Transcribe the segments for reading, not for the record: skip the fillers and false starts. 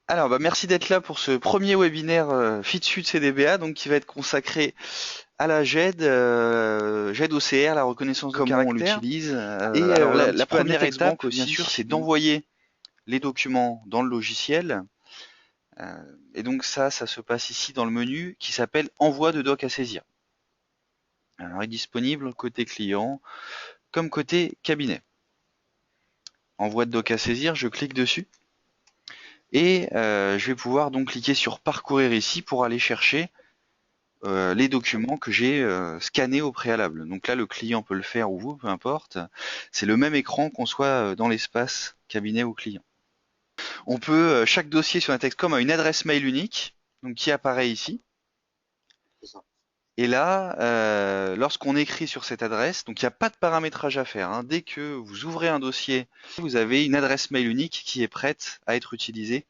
Alors, merci d'être là pour ce premier webinaire FitSuite CDBA, donc qui va être consacré à la GED, GED OCR, la reconnaissance de Comment on caractère. l'utilise. Et Alors un la petit peu à première étape, NetExbank bien aussi. sûr, c'est d'envoyer les documents dans le logiciel. Et donc ça se passe ici dans le menu qui s'appelle Envoi de doc à saisir. Alors, il est disponible côté client comme côté cabinet. Envoi de doc à saisir, je clique dessus. Et je vais pouvoir donc cliquer sur parcourir ici pour aller chercher les documents que j'ai scannés au préalable. Donc là, le client peut le faire ou vous, peu importe. C'est le même écran qu'on soit dans l'espace cabinet ou client. On peut, chaque dossier sur NetExcom a une adresse mail unique, donc qui apparaît ici. Et là, lorsqu'on écrit sur cette adresse, donc il n'y a pas de paramétrage à faire, hein. Dès que vous ouvrez un dossier, vous avez une adresse mail unique qui est prête à être utilisée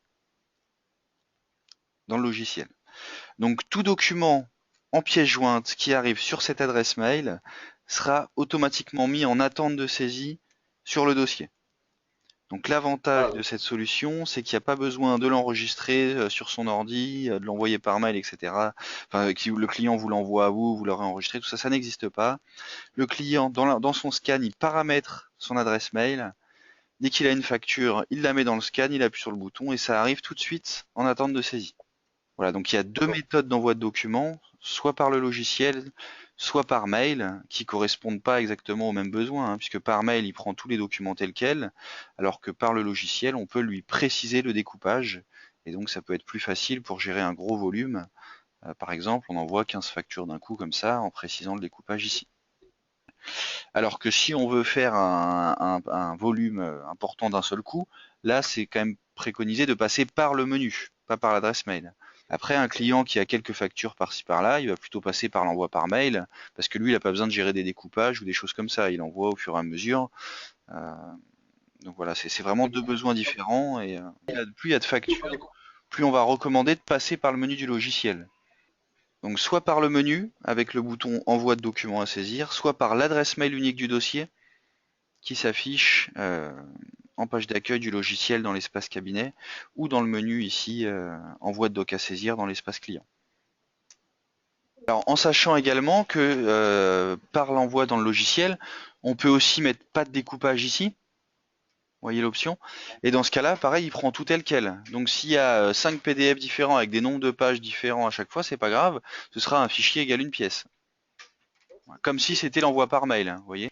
dans le logiciel. Donc tout document en pièce jointe qui arrive sur cette adresse mail sera automatiquement mis en attente de saisie sur le dossier. Donc l'avantage de cette solution, c'est qu'il n'y a pas besoin de l'enregistrer sur son ordi, de l'envoyer par mail, etc. Enfin, le client vous l'envoie à vous, vous l'aurez enregistré, tout ça, ça n'existe pas. Le client, dans son scan, il paramètre son adresse mail. Dès qu'il a une facture, il la met dans le scan, il appuie sur le bouton et ça arrive tout de suite en attente de saisie. Voilà, donc il y a deux méthodes d'envoi de documents, soit par le logiciel, soit par mail, qui correspondent pas exactement aux mêmes besoins, hein, puisque par mail, il prend tous les documents tels quels, alors que par le logiciel, on peut lui préciser le découpage, et donc ça peut être plus facile pour gérer un gros volume. Par exemple, on envoie 15 factures d'un coup comme ça, en précisant le découpage ici. Alors que si on veut faire un volume important d'un seul coup, là, c'est quand même préconisé de passer par le menu, pas par l'adresse mail. Après, un client qui a quelques factures par-ci par-là, il va plutôt passer par l'envoi par mail, parce que lui, il n'a pas besoin de gérer des découpages ou des choses comme ça. Il envoie au fur et à mesure. Euh, donc voilà, c'est vraiment deux besoins différents. Et plus il y a de factures, plus on va recommander de passer par le menu du logiciel. Donc soit par le menu, avec le bouton envoi de documents à saisir, soit par l'adresse mail unique du dossier, qui s'affiche en page d'accueil du logiciel dans l'espace cabinet, ou dans le menu ici, envoi de doc à saisir dans l'espace client. Alors, en sachant également que par l'envoi dans le logiciel, on peut aussi mettre pas de découpage ici. Vous voyez l'option. Et dans ce cas-là, pareil, il prend tout tel quel. Donc s'il y a 5 PDF différents avec des nombres de pages différents à chaque fois, c'est pas grave. Ce sera un fichier égal une pièce. Comme si c'était l'envoi par mail, hein, vous voyez.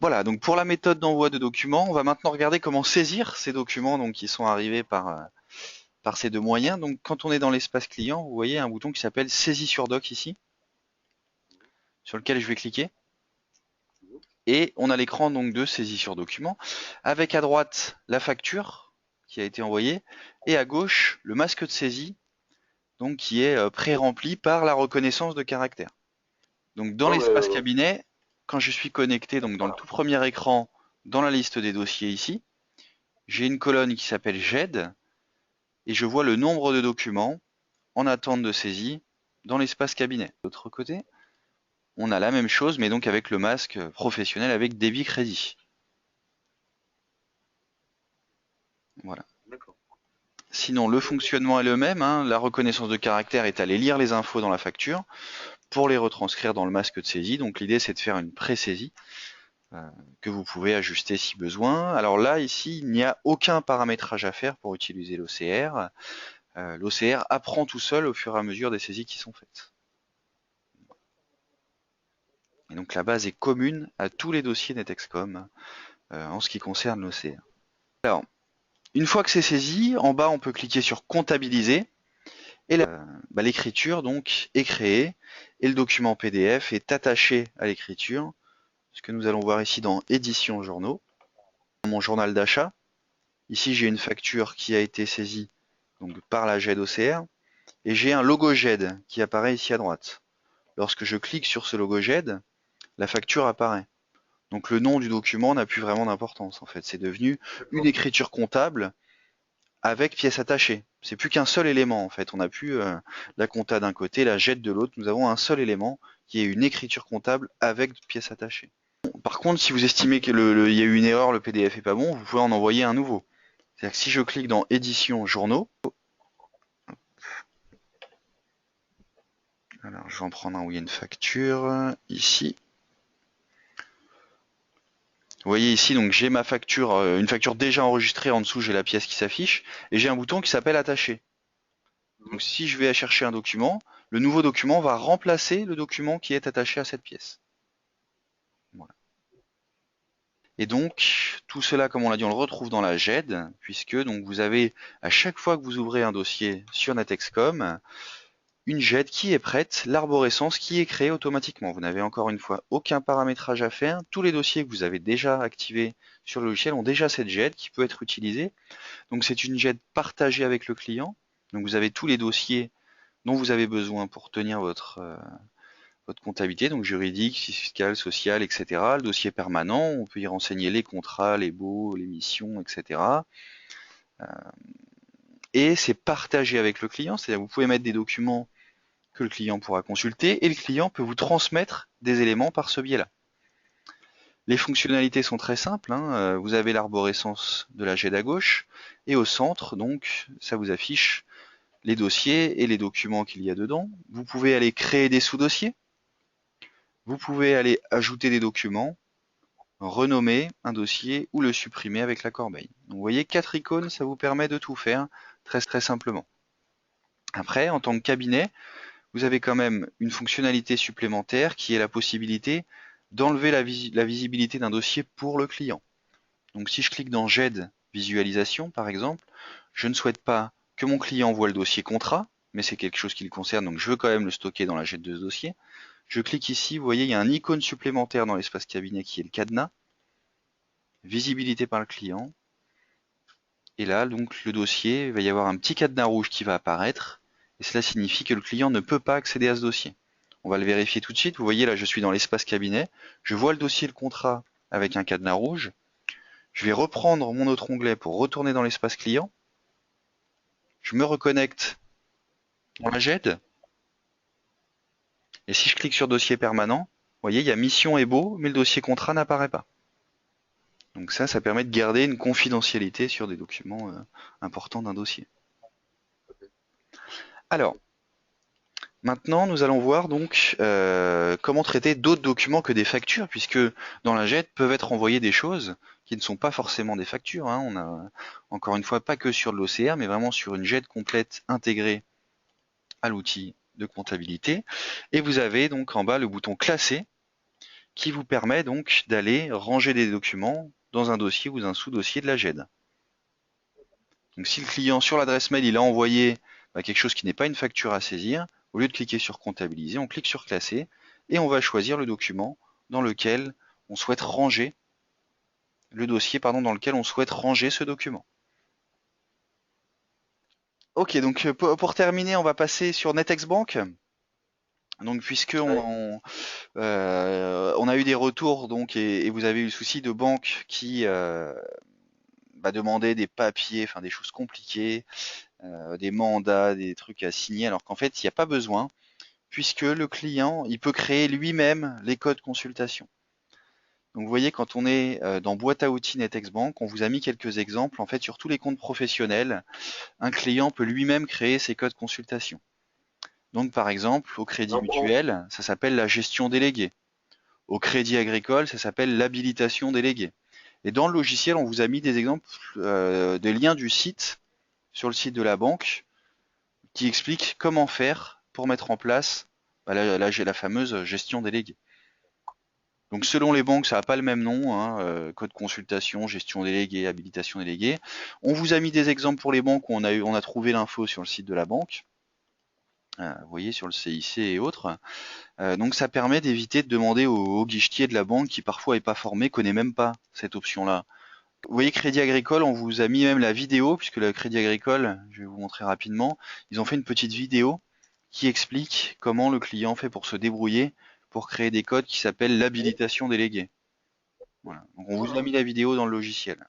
Voilà, donc pour la méthode d'envoi de documents, on va maintenant regarder comment saisir ces documents donc, qui sont arrivés par ces deux moyens. Donc quand on est dans l'espace client, vous voyez un bouton qui s'appelle Saisie sur doc ici, sur lequel je vais cliquer. Et on a l'écran donc de saisie sur document, avec à droite la facture qui a été envoyée, et à gauche le masque de saisie, donc qui est pré-rempli par la reconnaissance de caractère. Donc dans l'espace cabinet, quand je suis connecté donc dans le tout premier écran, dans la liste des dossiers ici, j'ai une colonne qui s'appelle GED, et je vois le nombre de documents en attente de saisie dans l'espace cabinet. De l'autre côté, on a la même chose, mais donc avec le masque professionnel avec débit crédit. Voilà. Sinon, le fonctionnement est le même, hein. La reconnaissance de caractère est aller lire les infos dans la facture pour les retranscrire dans le masque de saisie. Donc l'idée, c'est de faire une pré-saisie que vous pouvez ajuster si besoin. Alors là, ici, il n'y a aucun paramétrage à faire pour utiliser l'OCR. L'OCR apprend tout seul au fur et à mesure des saisies qui sont faites. Et donc la base est commune à tous les dossiers NetExcom en ce qui concerne l'OCR. Alors, une fois que c'est saisi, en bas, on peut cliquer sur comptabiliser. Et l'écriture donc est créée et le document PDF est attaché à l'écriture, ce que nous allons voir ici dans édition journaux. Mon journal d'achat, ici j'ai une facture qui a été saisie donc par la GED OCR et j'ai un logo GED qui apparaît ici à droite. Lorsque je clique sur ce logo GED, la facture apparaît. Donc le nom du document n'a plus vraiment d'importance en fait, c'est devenu une écriture comptable avec pièce attachée. C'est plus qu'un seul élément en fait. On n'a plus la compta d'un côté, la jette de l'autre. Nous avons un seul élément qui est une écriture comptable avec pièce attachée. Par contre, si vous estimez qu'il y a eu une erreur, le PDF est pas bon, vous pouvez en envoyer un nouveau. C'est-à-dire que si je clique dans édition journaux, Alors, je vais en prendre un où il y a une facture, ici. Vous voyez ici, donc j'ai ma facture, une facture déjà enregistrée, en dessous j'ai la pièce qui s'affiche, et j'ai un bouton qui s'appelle attacher. Donc si je vais chercher un document, le nouveau document va remplacer le document qui est attaché à cette pièce. Voilà. Et donc, tout cela, comme on l'a dit, on le retrouve dans la GED, puisque donc vous avez, à chaque fois que vous ouvrez un dossier sur NetExcom, une GED qui est prête, l'arborescence qui est créée automatiquement. Vous n'avez encore une fois aucun paramétrage à faire. Tous les dossiers que vous avez déjà activés sur le logiciel ont déjà cette GED qui peut être utilisée. Donc c'est une GED partagée avec le client. Donc vous avez tous les dossiers dont vous avez besoin pour tenir votre comptabilité, donc juridique, fiscale, sociale, etc. Le dossier permanent, on peut y renseigner les contrats, les baux, les missions, etc. Et c'est partagé avec le client, c'est-à-dire vous pouvez mettre des documents que le client pourra consulter et le client peut vous transmettre des éléments par ce biais-là. Les fonctionnalités sont très simples, hein. Vous avez l'arborescence de la GED à gauche et au centre, donc ça vous affiche les dossiers et les documents qu'il y a dedans. Vous pouvez aller créer des sous-dossiers, vous pouvez aller ajouter des documents, renommer un dossier ou le supprimer avec la corbeille. Donc vous voyez, 4 icônes, ça vous permet de tout faire très très simplement. Après, en tant que cabinet, vous avez quand même une fonctionnalité supplémentaire qui est la possibilité d'enlever la visibilité d'un dossier pour le client. Donc si je clique dans GED visualisation par exemple, je ne souhaite pas que mon client voit le dossier contrat, mais c'est quelque chose qui le concerne, donc je veux quand même le stocker dans la GED de ce dossier. Je clique ici, vous voyez, il y a un icône supplémentaire dans l'espace cabinet qui est le cadenas, visibilité par le client. Et là, donc, le dossier, il va y avoir un petit cadenas rouge qui va apparaître, et cela signifie que le client ne peut pas accéder à ce dossier. On va le vérifier tout de suite. Vous voyez, là, je suis dans l'espace cabinet. Je vois le dossier, le contrat, avec un cadenas rouge. Je vais reprendre mon autre onglet pour retourner dans l'espace client. Je me reconnecte dans la GED. Et si je clique sur dossier permanent, vous voyez, il y a mission et beau, mais le dossier contrat n'apparaît pas. Donc ça permet de garder une confidentialité sur des documents importants d'un dossier. Alors, maintenant, nous allons voir donc comment traiter d'autres documents que des factures, puisque dans la GED peuvent être envoyées des choses qui ne sont pas forcément des factures. Hein. On a encore une fois pas que sur de l'OCR, mais vraiment sur une GED complète intégrée à l'outil de comptabilité. Et vous avez donc en bas le bouton classer qui vous permet donc d'aller ranger des documents dans un dossier ou un sous-dossier de la GED. Donc si le client sur l'adresse mail il a envoyé quelque chose qui n'est pas une facture à saisir, au lieu de cliquer sur comptabiliser, on clique sur classer et on va choisir le document dans lequel on souhaite ranger le dossier dans lequel on souhaite ranger ce document. Ok, donc pour terminer, on va passer sur NetExBank. Donc puisque on a eu des retours donc et vous avez eu le souci de banques qui demandaient des papiers, enfin des choses compliquées, des mandats, des trucs à signer, alors qu'en fait il n'y a pas besoin, puisque le client il peut créer lui-même les codes consultation. Donc vous voyez, quand on est dans boîte à outils NetExBank, on vous a mis quelques exemples. En fait, sur tous les comptes professionnels, un client peut lui-même créer ses codes consultation. Donc par exemple, au Crédit Mutuel, ça s'appelle la gestion déléguée. Au Crédit Agricole, ça s'appelle l'habilitation déléguée. Et dans le logiciel, on vous a mis des exemples, des liens du site, sur le site de la banque, qui expliquent comment faire pour mettre en place la fameuse gestion déléguée. Donc selon les banques, ça n'a pas le même nom, hein, code consultation, gestion déléguée, habilitation déléguée. On vous a mis des exemples pour les banques où on a trouvé l'info sur le site de la banque. Vous voyez, sur le CIC et autres. Donc ça permet d'éviter de demander au guichetier de la banque qui parfois n'est pas formé, connaît même pas cette option-là. Vous voyez, Crédit Agricole, on vous a mis même la vidéo, puisque le Crédit Agricole, je vais vous montrer rapidement, ils ont fait une petite vidéo qui explique comment le client fait pour se débrouiller pour créer des codes qui s'appellent l'habilitation déléguée. Voilà. Donc on vous a mis la vidéo dans le logiciel.